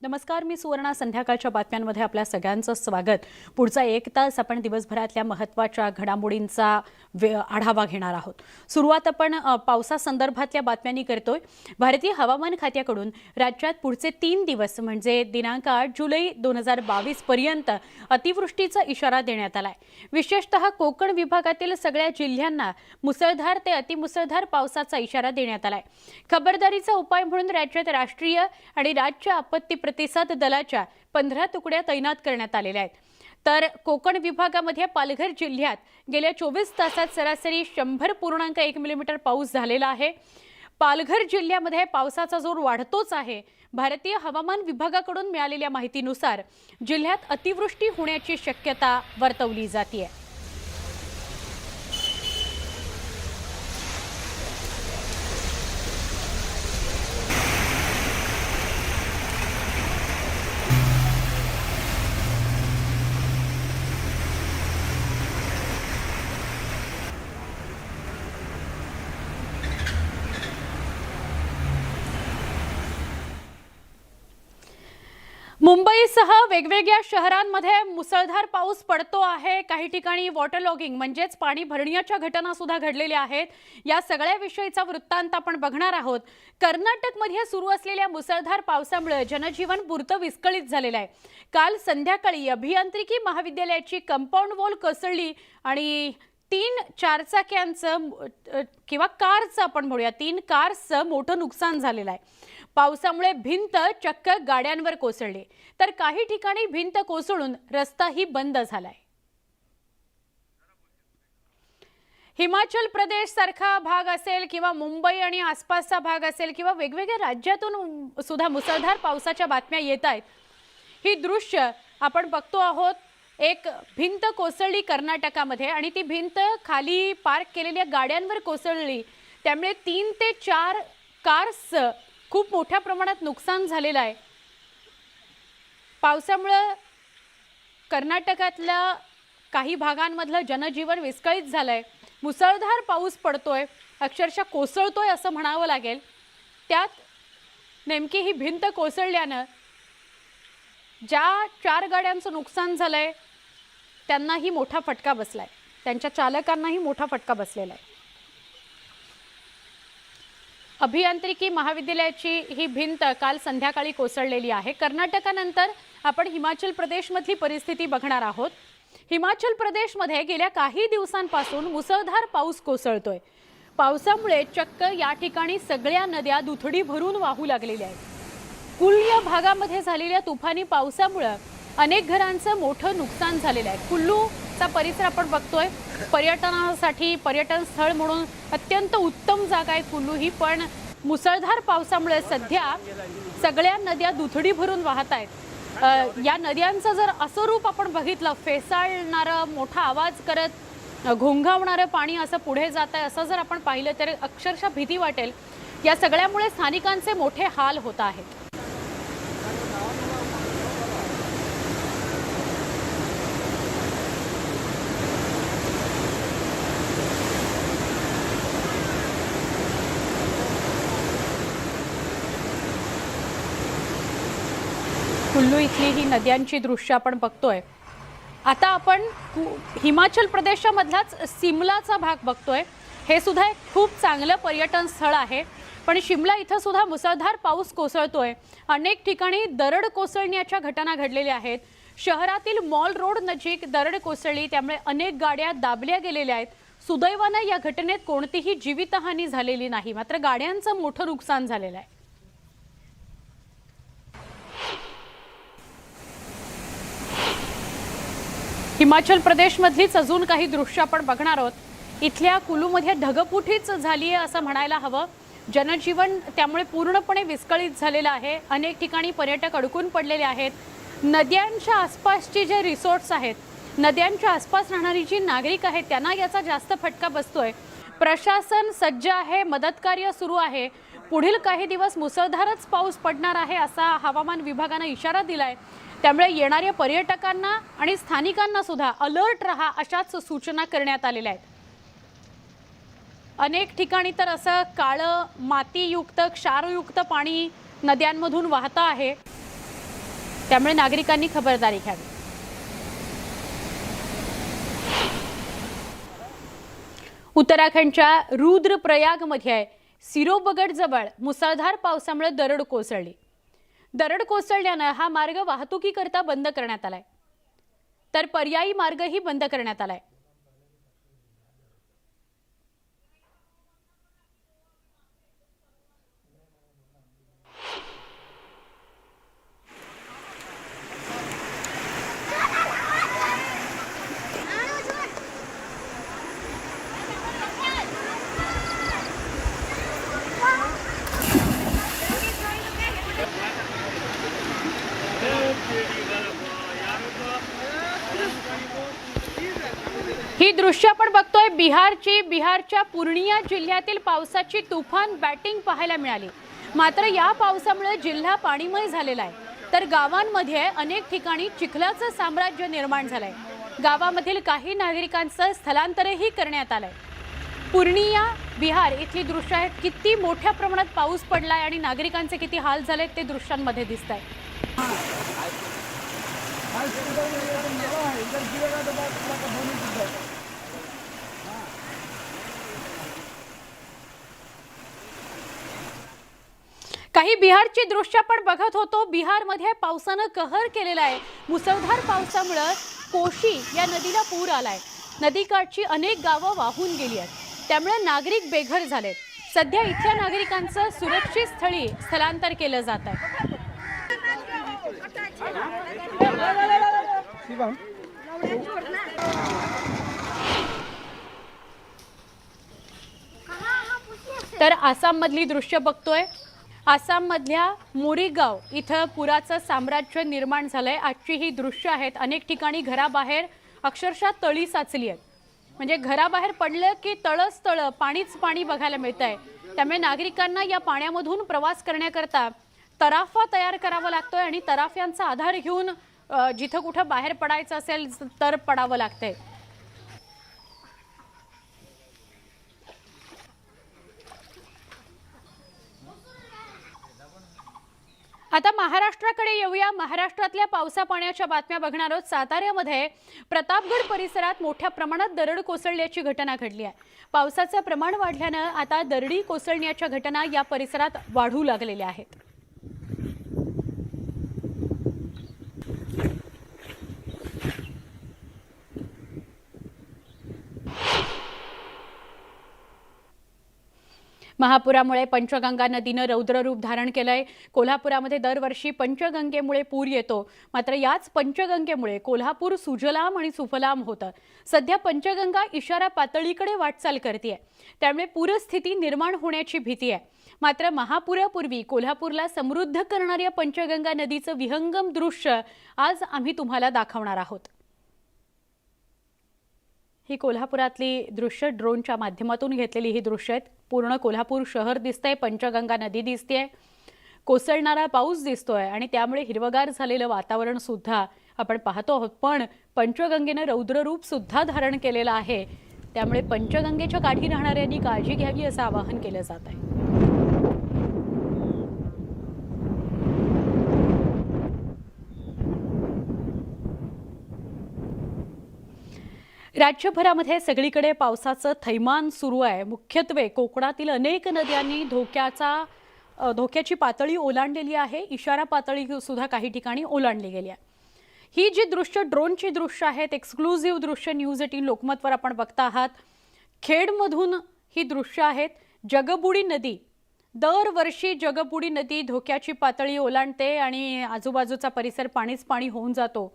नमस्कार, मी सुवर्णा. संध्याकाळच्या बातम्यांमध्ये आपल्या सगळ्यांचं स्वागत. पुढचा 1 तास आपण दिवसभरातल्या महत्त्वाच्या घडामोडींचा आढावा घेणार आहोत. सुरुवात आपण पावसासंदर्भातल्या बातम्यांनी करतोय. भारतीय हवामान खात्याकडून राज्यात पुढचे 3 दिवस म्हणजे दिनांक 8 जुलै 2022 पर्यंत अतिवृष्टीचा इशारा देण्यात आलाय. विशेषतः कोकण विभागातील सगळ्या जिल्ह्यांना मुसळधार ते अतिमुसळधार पावसाचा इशारा देण्यात आलाय. खबरदारीचा उपाय म्हणून राज्यात राष्ट्रीय आणि राज्य आपत्ती प्रतिसाद दलाच्या 15 तुकड्या तैनात करण्यात आलेल्या आहेत. तर कोकण विभागामध्ये पालघर जिल्ह्यात गेल्या 24 तासात सरासरी 100.1 मिलीमीटर पाऊस झालेला आहे. पालघर जिल्ह्यामध्ये पावसाचा जोर वाढतोच आहे. भारतीय हवामान विभागाकडून मिळालेल्या माहितीनुसार जिल्ह्यात अतिवृष्टी होण्याची शक्यता वर्तवली जाते. मुंबईसह वेगवेगळ्या शहरांमध्ये मुसळधार पाऊस पडतो आहे. काही ठिकाणी वॉटर लॉगिंग म्हणजेच पाणी भरण्याच्या घटना सुद्धा घडलेल्या आहेत. या सगळ्या विषयीचा वृत्तांत आपण बघणार आहोत. कर्नाटकमध्ये सुरू असलेल्या मुसळधार पावसामुळे जनजीवन पुरतं विस्कळीत झालेलं आहे. काल संध्याकाळी अभियांत्रिकी महाविद्यालयाची कंपाऊंड वॉल कोसळली आणि 3 चारचाक्यांचं किंवा कारचं आपण म्हणूया 3 कारचं मोठं नुकसान झालेलं आहे. पावसामुळे भिंत चक्क गाड्यांवर कोसळली, तर काही ठिकाणी भिंत कोसळून रस्ताही बंद झालाय. हिमाचल प्रदेश सारखा भाग असेल किंवा मुंबई आणि आसपासचा भाग असेल किंवा वेगवेगळ्या राज्यातून सुद्धा मुसळधार पावसाच्या बातम्या येत आहेत. ही दृश्य आपण बघतो आहोत. एक भिंत कोसळली कर्नाटकामध्ये आणि ती भिंत खाली पार्क केलेल्या गाड्यांवर कोसळली. त्यामुळे 3 ते 4 कार्स खूप मोठ्या प्रमाणात नुकसान झालेलं आहे. पावसामुळे कर्नाटकातल्या काही भागांमधलं जनजीवन विस्कळीत झालंय. मुसळधार पाऊस पडतोय, अक्षरशः कोसळतोय असं म्हणावं लागेल. त्यात नेमकी ही भिंत कोसळल्यानं ज्या 4 गाड्यांचं नुकसान झालंय त्यांनाही मोठा फटका बसलाय. त्यांच्या चालकांनाही मोठा फटका बसलेला आहे. अभियांत्रिकी महाविद्यालयाची ही भिंत काल संध्याकाळी कोसळलेली आहे. कर्नाटकानंतर आपण हिमाचल प्रदेशमधली परिस्थिती बघणार आहोत. हिमाचल प्रदेशमध्ये गेल्या काही दिवसांपासून मुसळधार पाऊस कोसळतोय. पावसामुळे चक्क या ठिकाणी सगळ्या नद्या दुथडी भरून वाहू लागलेल्या आहेत. कुल्लू भागामध्ये झालेल्या तुफानी पावसामुळे अनेक घरांचं मोठं नुकसान झालेलं आहे. कुल्लूचा परिसर आपण बघतोय, पर्यटनासाठी पर्यटन स्थळ म्हणून अत्यंत उत्तम जागा आहे कुल्लू ही. पण मुसळधार पावसामुळे सध्या सगळ्या नद्या दुथडी भरून वाहत आहेत. या नद्यांचं जर असं रूप आपण बघितलं, फेसाळणारं, मोठा आवाज करत घोंघावणारं पाणी असं पुढे जात आहे असं जर आपण पाहिलं तर अक्षरशः भीती वाटेल. या सगळ्यामुळे स्थानिकांचे मोठे हाल होत आहेत. कुल्लू इथली ही नद्यांची दृश्य आपण बघतोय. आता आपण हिमाचल प्रदेशामधलाच सिमलाचा भाग बघतोय. हे सुद्धा एक खूप चांगलं पर्यटन स्थळ आहे. पण शिमला इथं सुद्धा मुसळधार पाऊस कोसळतोय. अनेक ठिकाणी दरड कोसळण्याच्या घटना घडलेल्या आहेत. शहरातील मॉल रोड नजीक दरड कोसळली, त्यामुळे अनेक गाड्या दाबल्या गेलेल्या आहेत. सुदैवानं या घटनेत कोणतीही जीवितहानी झालेली नाही, मात्र गाड्यांचं मोठं नुकसान झालेलं आहे. हिमाचल प्रदेशमधलीच अजून काही दृश्य आपण बघणार आहोत. इथल्या कुलूमध्ये ढगफुटीच झाली आहे असं म्हणायला हवं. जनजीवन त्यामुळे पूर्णपणे विस्कळीत झालेलं आहे. अनेक ठिकाणी पर्यटक अडकून पडलेले आहेत. नद्यांच्या आसपासचे जे रिसॉर्ट्स आहेत, नद्यांच्या आसपास राहणारी जी नागरिक आहेत त्यांना याचा जास्त फटका बसतोय. प्रशासन सज्ज आहे, मदत कार्य सुरू आहे. पुढील काही दिवस मुसळधारच पाऊस पडणार आहे असा हवामान विभागाने इशारा दिलाय. त्यामुळे येणाऱ्या पर्यटकांना आणि स्थानिकांना सुद्धा अलर्ट रहा अशाच सूचना करण्यात आलेल्या आहेत. अनेक ठिकाणी तर असं काळं मातीयुक्त क्षारयुक्त पाणी नद्यांमधून वाहतं आहे. त्यामुळे नागरिकांनी खबरदारी घ्यावी। उत्तराखंडच्या रुद्रप्रयागमध्ये सिरोबगड जवळ मुसळधार पावसामुळे दरड कोसळली। दरड कोसळल्याने हा मार्ग वाहतुकीकरता बंद करण्यात आलाय, तर पर्यायी मार्गही बंद करण्यात आलाय। ही दृश्य आपण बघतोय बिहारच्या पूर्णिया जिल्ह्यातील पावसाची तुफान बॅटिंग पाहायला मिळाली। मात्र या पावसामुळे जिल्हा पाणीमय झालेला आहे, तर गावांमध्ये अनेक ठिकाणी चिखलाचं साम्राज्य निर्माण झालंय। गावामधील काही नागरिकांचं स्थलांतरही करण्यात आलंय। पूर्णिया बिहार इथली दृश्य आहेत। किती मोठ्या प्रमाणात पाऊस पडलाय आणि नागरिकांचे किती हाल झालेत ते दृश्यांमध्ये दिसतंय। काही बिहारची दृश्य आपण बघत होतो। बिहारमध्ये पावसानं कहर केलेला आहे। मुसळधार पावसामुळे कोशी या नदीला पूर आलाय। नदीकाठची अनेक गावं वाहून गेली आहेत, त्यामुळे नागरिक बेघर झालेत। सध्या इथल्या नागरिकांचं सुरक्षित स्थळी स्थलांतर केलं जात आहे। तर आसाम मधली दृश्य बघतोय। आसाम मधल्या मोरीगाव इथं पुराचं साम्राज्य निर्माण झालंय। आजची ही दृश्य आहेत। अनेक ठिकाणी घराबाहेर अक्षरशः तळी साचली आहेत, म्हणजे घराबाहेर पडलं की तळच तळ, पाणीच पाणी बघायला मिळतंय। त्यामुळे नागरिकांना या पाण्यामधून प्रवास करण्याकरता तराफा तयार करावा लागतोय आणि तराफ्यांचा आधार घेऊन जिथं कुठं बाहेर पडायचं असेल तर पडावं लागतंय। आता महाराष्ट्राकडे येऊया। महाराष्ट्रातल्या पावसा पाण्याच्या बातम्या बघणार आहोत। साताऱ्यामध्ये प्रतापगड परिसरात मोठ्या प्रमाणात दरड कोसळल्याची घटना घडली आहे। पावसाचं प्रमाण वाढल्याने आता दरडी कोसळण्याच्या घटना या परिसरात वाढू लागलेल्या आहेत। महापुरामुळे पंचगंगा नदीनं रौद्र रूप धारण केलंय। कोल्हापुरामध्ये दरवर्षी पंचगंगेमुळे पूर येतो, मात्र याच पंचगंगेमुळे कोल्हापूर सुजलाम आणि सुफलाम होतं। सध्या पंचगंगा इशारा पातळीकडे वाटचाल करतेय, त्यामुळे पूरस्थिती निर्माण होण्याची भीती आहे। मात्र महापुरापूर्वी कोल्हापूरला समृद्ध करणाऱ्या पंचगंगा नदीचं विहंगम दृश्य आज आम्ही तुम्हाला दाखवणार आहोत। ही कोल्हापुरातली दृश्य ड्रोनच्या माध्यमातून घेतलेली ही दृश्य आहेत। पूर्ण कोल्हापूर शहर दिसतंय, पंचगंगा नदी दिसतेय, कोसळणारा पाऊस दिसतोय आणि त्यामुळे हिरवगार झालेलं वातावरण सुद्धा आपण पाहतो आहोत। पण पंचगंगेने रौद्र रूप सुद्धा धारण केलेलं आहे, त्यामुळे पंचगंगेच्या काठी राहणाऱ्यांनी काळजी घ्यावी असं आवाहन केलं जात आहे। राज्यभरामध्ये सगळीकडे पावसाचं थैमान सुरू आहे। मुख्यत्वे कोकणातील अनेक नद्यांनी धोक्याची पातळी ओलांडलेली आहे। इशारा पातळी सुद्धा काही ठिकाणी ओलांडली गेली आहे। ही जी दृश्य ड्रोनची दृश्य आहेत, एक्सक्लुझिव्ह दृश्य न्यूज 18 लोकमतवर आपण बघता आहात। खेडमधून ही दृश्य आहेत। जगबुडी नदी, दरवर्षी जगबुडी नदी धोक्याची पातळी ओलांडते आणि आजूबाजूचा परिसर पाणीच पाणी होऊन जातो।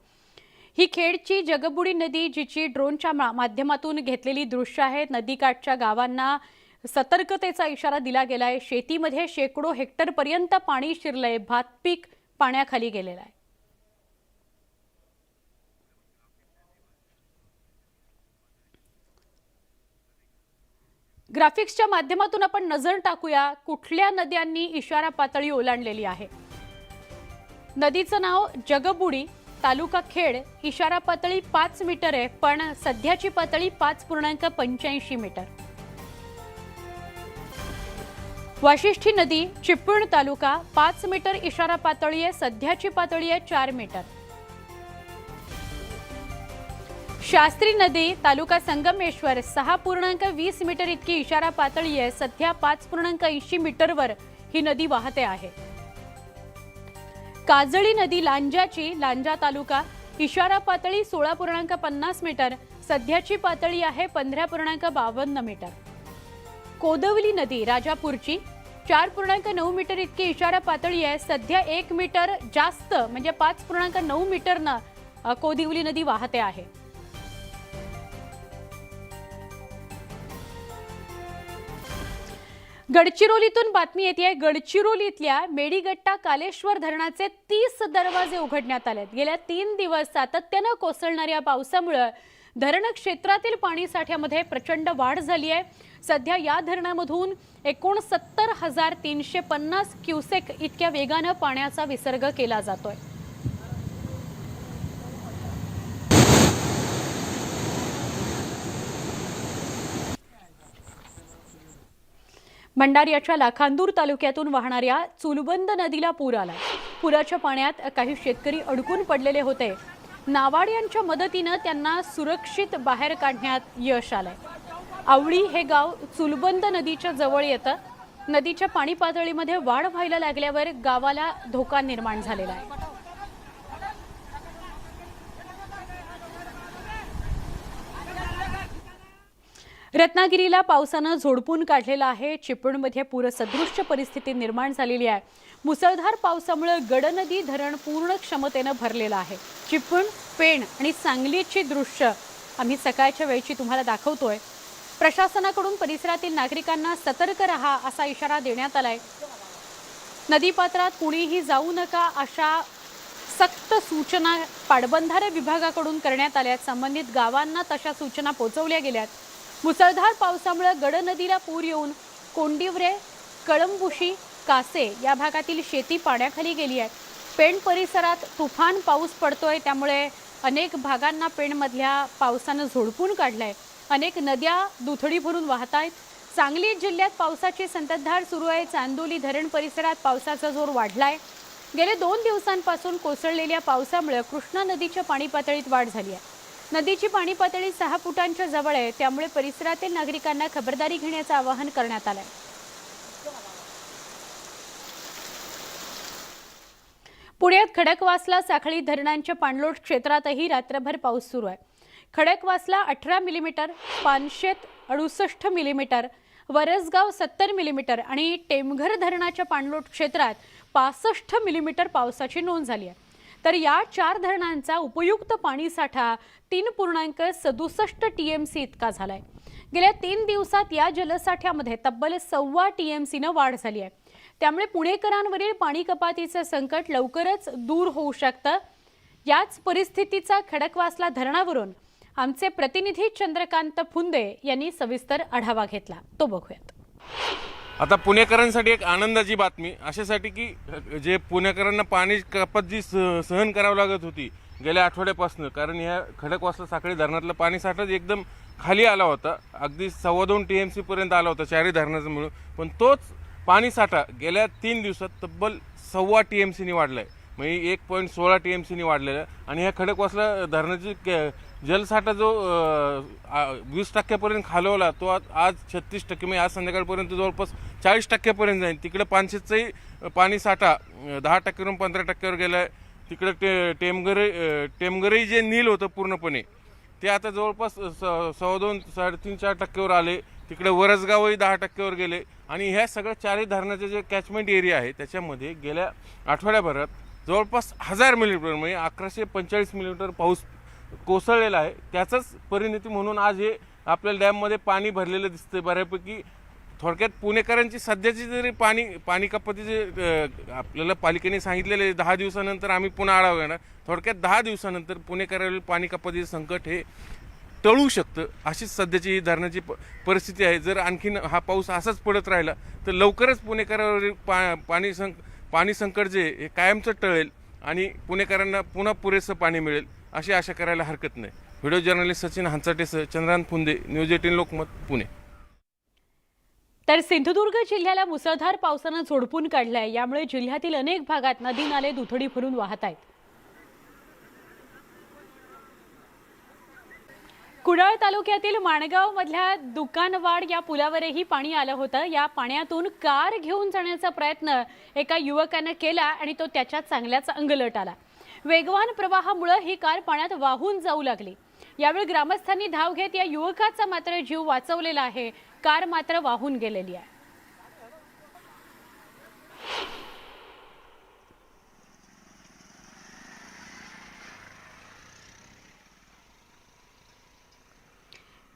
ही खेडची जगबुडी नदी जिची ड्रोनच्या माध्यमातून घेतलेली दृश्य आहेत। नदीकाठच्या गावांना सतर्कतेचा इशारा दिला गेलाय। शेतीमध्ये शेकडो हेक्टर पर्यंत पाणी शिरलंय, भात पीक पाण्याखाली गेलेलं आहे। ग्राफिक्सच्या माध्यमातून आपण नजर टाकूया कुठल्या नद्यांनी इशारा पातळी ओलांडलेली आहे। नदीचं नाव जगबुडी, तालुका खेड, इशारा पातळी 5 मीटर आहे, पण सध्याची पातळी 5.85 मीटर। वाशिष्ठी नदी चिपळूण तालुका 5 मीटर इशारा पातळी आहे, सध्याची पातळी आहे 4 मीटर. शास्त्री नदी तालुका संगमेश्वर 6.20 मीटर इतकी इशारा पातळी आहे, सध्या 5.80 मीटरवर ही नदी वाहते आहे. काजळी नदी लांजा तालुका इशारा पातळी 16.50 मीटर, सध्याची पातळी आहे 15.52 मीटर. कोदवली नदी राजापूरची 4.9 मीटर इतकी इशारा पातळी आहे, सध्या 1 मीटर जास्त म्हणजे 5.9 मीटरनं कोदवली नदी वाहते आहे. गडचिरोलीतून बातमी येते. गडचिरोलीतल्या मेडीगट्टा कालेश्वर धरणाचे 30 दरवाजे उघडण्यात आले. गेल्या 3 दिवस सातत्यानं कोसळणाऱ्या पावसामुळे धरण क्षेत्रातील पाणी साठ्यामध्ये प्रचंड वाढ झाली आहे. सध्या या धरणामधून 69,350 क्युसेक इतक्या वेगानं पाण्याचा विसर्ग केला जातोय. भंडाऱ्याच्या लाखांदूर तालुक्यातून वाहणाऱ्या चुलबंद नदीला पूर आला. पुराच्या पाण्यात काही शेतकरी अडकून पडलेले होते. नावाड्यांच्या मदतीने त्यांना सुरक्षित बाहेर काढण्यात यश आलंय. आवळी हे गाव चुलबंद नदीच्या जवळ येतं. नदीच्या पाणी पातळीमध्ये वाढ व्हायला लागल्यावर गावाला धोका निर्माण झालेला आहे. रत्नागिरीला पावसानं झोडपून काढलेला आहे. चिपळूणमध्ये पूरसदृश्य परिस्थिती निर्माण झालेली आहे. मुसळधार पावसामुळे गडनदी धरण पूर्ण क्षमतेनं भरलेलं आहे. चिपळूण, पेण आणि सांगलीची दृश्य आम्ही सकाळच्या वेळची तुम्हाला दाखवतोय. प्रशासनाकडून परिसरातील नागरिकांना सतर्क रहा असा इशारा देण्यात आलाय. नदीपात्रात कुणीही जाऊ नका अशा सक्त सूचना पाटबंधारे विभागाकडून करण्यात आल्यात. संबंधित गावांना तशा सूचना पोहोचवल्या गेल्यात. मुसळधार पावसामुळे गडनदीला पूर येऊन कोंडिवरे, कळंबुशी, कासे या भागातील शेती पाण्याखाली गेली आहे. पेण परिसरात तुफान पाऊस पडतोय, त्यामुळे अनेक भागांना पेणमधल्या पावसानं झोडपून काढलंय. अनेक नद्या दुथडी भरून वाहत आहेत. सांगली जिल्ह्यात पावसाची संततधार सुरू आहे. चांदोली धरण परिसरात पावसाचा जोर वाढलाय. गेले 2 दिवसांपासून कोसळलेल्या पावसामुळे कृष्णा नदीच्या पाणी पातळीत वाढ झाली आहे. नदीची पाणी पातळी 6 फुटांच्या जवळ आहे. त्यामुळे परिसरातील नागरिकांना खबरदारी घेण्याचं आवाहन करण्यात आलंय. पुण्यात खडकवासला, साखळी धरणांच्या पाणलोट क्षेत्रातही रात्रभर पाऊस सुरू आहे. Khadakwasla 18 millimetre, Panshet 68 millimetre, Varasgaon 70 millimetre आणि टेमघर धरणाच्या पाणलोट क्षेत्रात 65 मिलीमीटर पावसाची नोंद झाली आहे. तर या 4 धरणांचा उपयुक्त पाणीसाठा 3.67 टीएमसी इतका झालाय. गेल्या 3 दिवसात या जलसाठ्यामध्ये तब्बल 1.25 टीएमसीनं वाढ झाली आहे. त्यामुळे पुणेकरांवरील पाणी कपातीचं संकट लवकरच दूर होऊ शकतं. याच परिस्थितीचा खडकवासला धरणावरून आमचे प्रतिनिधी चंद्रकांत फुंदे यांनी सविस्तर आढावा घेतला. तो बघूयात. आता पुणेकरांसाठी एक आनंदाची बातमी अशासाठी की जे पुणेकरांना पाणी कपात जी सहन करावं लागत होती गेल्या आठवड्यापासून, कारण ह्या खडकवासला साखळी धरणातलं पाणी साठाच एकदम खाली आला होता. अगदी 2.25 टीएमसी पर्यंत आला होता चारही धरणाचं मिळून. पण तोच पाणी साठा गेल्या 3 दिवसात तब्बल 1.25 टीएमसीनी वाढलाय. म्हणजे 1.16 टीएमसीनी वाढलेला. आणि ह्या खडकवासला धरणाची जलसाठा जो 20% खालवला तो आज 36%, म्हणजे आज संध्याकाळपर्यंत जवळपास 40% जाईल. तिकडे पानशेतचाही पाणी साठा 10%वरून 15%वर गेला आहे. तिकडे टेमघरही जे नील होतं पूर्णपणे ते आता जवळपास 2.25, 3.5, 4%वर आले. तिकडे वरसगावही 10%वर गेले. आणि ह्या सगळ्या 4ही धरणाचे जे कॅचमेंट एरिया आहे त्याच्यामध्ये गेल्या आठवड्याभरात जवळपास 1000 मिलीमीटर म्हणजे 1145 मिलीमीटर पाऊस कोसळलेला आहे. त्याचाच परिणती म्हणून आज हे आपल्याला डॅममध्ये पाणी भरलेलं दिसतंय बऱ्यापैकी. थोडक्यात पुणेकरांची सध्याची जरी पाणी कपातीचे आपल्याला पालिकेने सांगितलेले 10 दिवसानंतर आम्ही पुन्हा आढावा घेणार. थोडक्यात 10 दिवसानंतर पुणेकरांवरील पाणी कपातीचे संकट हे टळू शकतं, अशीच सध्याची ही धरणाची परिस्थिती आहे. जर आणखीन हा पाऊस असाच पडत राहिला तर लवकरच पुणेकरांवरील पाणी संकट जे हे कायमचं टळेल आणि पुणेकरांना पुन्हा पुरेसं पाणी मिळेल अशी आशा करायला हरकत नाही. व्हिडिओ जर्नलिस्ट सचिन हंचाटेसह चंद्रकांत फुंदे, न्यूज 18 लोकमत, पुणे. तर सिंधुदुर्ग जिल्ह्याला मुसळधार पावसानं झोडपून काढलंय। यामुळे जिल्ह्यातील अनेक भागात नदी नाले दुथडी भरून वाहत आहेत। कुडाळ तालुक्यातील माणगाव मधल्या दुकानवाड या पुलावरही पाणी आलं होतं। या पाण्यातून कार घेऊन जाण्याचा प्रयत्न एका युवकाने केला आणि तो त्याच्या चांगल्याच अंगलट आला। वेगवान प्रवाहामुळे ही कार पाण्यात वाहून जाऊ लागली। यावेळी ग्रामस्थांनी धाव घेत या युवकाचा मात्र जीव वाचवलेला आहे। कार मात्र वाहून गेलेली आहे।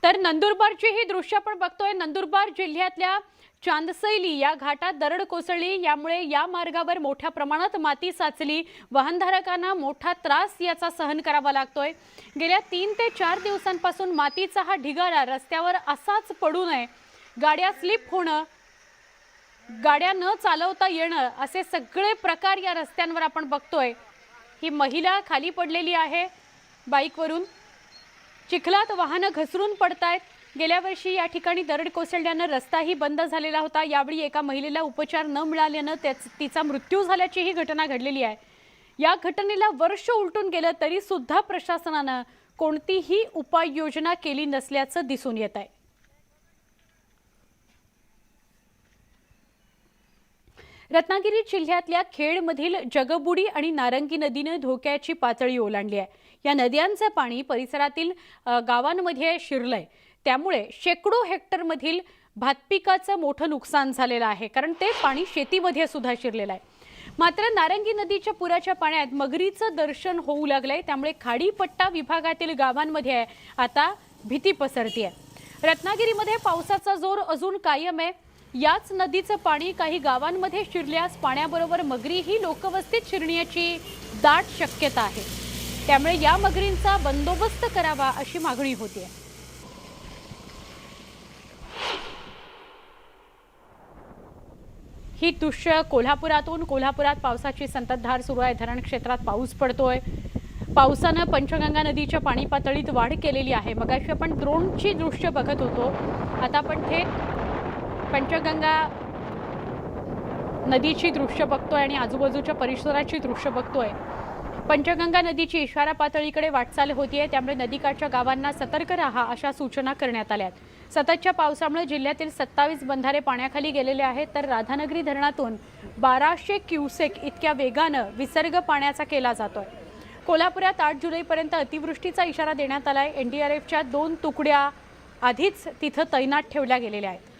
तर नंदुरबारची ही दृश्य आपण बघतोय। नंदुरबार जिल्ह्यातल्या चांदसैली या घाटात दरड कोसळली। यामुळे या मार्गावर मोठ्या प्रमाणात माती साचली। वाहनधारकांना मोठा त्रास याचा सहन करावा लागतोय। गेल्या 3 ते 4 दिवसांपासून मातीचा हा ढिगारा रस्त्यावर असाच पडू नये, गाड्या स्लिप होणं, गाड्या न चालवता येणं असे सगळे प्रकार या रस्त्यांवर आपण बघतोय। ही महिला खाली पडलेली आहे बाईकवरून। चिखलात वाहनं घसरून पडतायत। गेल्या वर्षी या ठिकाणी दरड कोसळल्याने रस्ताही बंद झालेला होता। यावेळी एका महिलेला उपचार न मिळाल्याने तिचा मृत्यू झाल्याची ही घटना घडलेली आहे। या घटनेला वर्ष उलटून गेलं तरी सुद्धा प्रशासनाने कोणतीही उपाययोजना केली नसल्याचं दिसून येत आहे। रत्नागिरी जिल्ह्यातल्या खेडमधील जगबुडी आणि नारंगी नदीने धोक्याची पातळी ओलांडली आहे। या नद्यांचे पाणी परिसरातील गावांमध्ये शिरलंय। त्यामुळे शेकडो हेक्टरमधील भातपिकाचं मोठं नुकसान झालेलं आहे, कारण ते पाणी शेतीमध्ये सुद्धा शिरलेलं आहे। मात्र नारंगी नदीच्या पुराच्या पाण्यात मगरीचं दर्शन होऊ लागलंय। त्यामुळे खाडीपट्टा विभागातील गावांमध्ये आता भीती पसरते आहे। रत्नागिरीमध्ये पावसाचा जोर अजून कायम आहे। याच नदीचं पाणी काही गावांमध्ये शिरल्यास पाण्याबरोबर मगरीही लोकवस्तीत शिरण्याची दाट शक्यता आहे। त्यामुळे या मगरींचा बंदोबस्त करावा अशी मागणी होती आहे। ही दृश्य कोल्हापुरात पावसाची संततधार सुरू आहे। धरण क्षेत्रात पाऊस पडतोय। पावसाने पंचगंगा नदीच्या पाणी पातळीत वाढ केलेली आहे। मगाशी आपण ड्रोनची दृश्य बघत होतो, आता आपण थेट पंचगंगा नदीची दृश्य बघतोय आणि आजूबाजूच्या परिसराची दृश्य बघतोय। पंचगंगा नदीची इशारा पातळीकडे वाटचाल होतीये। त्यामुळे नदीकाठच्या गावांना सतर्क राहा अशा सूचना करण्यात आल्या आहेत। सततच्या पावसामुळे जिल्ह्यातील 27 बंधारे पाण्याखाली गेलेले आहेत। तर राधानगरी धरणातून 1200 क्युसेक इतक्या वेगाने विसर्ग पाण्याचा केला जातोय। कोल्हापुरात 8 जुलैपर्यंत अतिवृष्टीचा इशारा देण्यात आलाय। एनडीआरएफच्या 2 तुकड्या आधीच तिथे तैनात ठेवल्या गेलेल्या आहेत।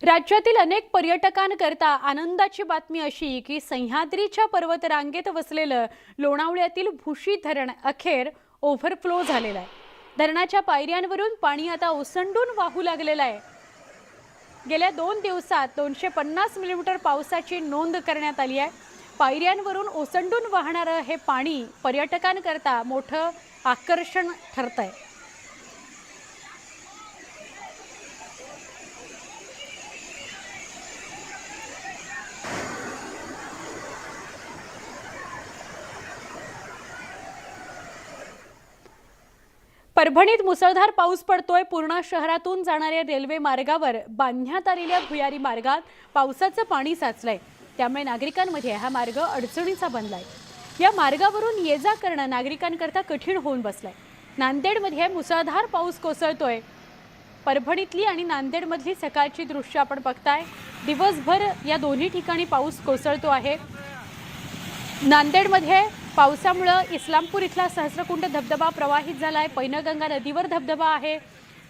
राज्यातील अनेक पर्यटकांकरता आनंदाची बातमी अशी की सह्याद्रीच्या पर्वतरांगेत वसलेलं लोणावळ्यातील भुशी धरण अखेर ओव्हरफ्लो झालेलं आहे। धरणाच्या पायऱ्यांवरून पाणी आता ओसंडून वाहू लागलेलं आहे। गेल्या 2 दिवसात 250 मिलीमीटर पावसाची नोंद करण्यात आली आहे। पायऱ्यांवरून ओसंडून वाहणारं हे पाणी पर्यटकांकरता मोठं आकर्षण ठरतंय। परभणीत मुसळधार पाऊस पडतोय। पूर्णा शहरातून जाणाऱ्या रेल्वे मार्गावर बांधण्यात आलेल्या भुयारी मार्गात पावसाचं पाणी साचलंय। त्यामुळे नागरिकांमध्ये हा मार्ग अडचणीचा बनलाय। या मार्गावरून ये-जा करणं नागरिकांकरता कठीण होऊन बसलंय। नांदेडमध्ये मुसळधार पाऊस कोसळतोय। परभणीतली आणि नांदेडमधली सकाळची दृश्य आपण बघताय। दिवसभर या दोन्ही ठिकाणी पाऊस कोसळतो आहे। नांदेडमध्ये पावसामुळे इस्लामपूर इथला सहस्रकुंड धबधबा प्रवाहित झालाय। पैनगंगा नदीवर धबधबा आहे।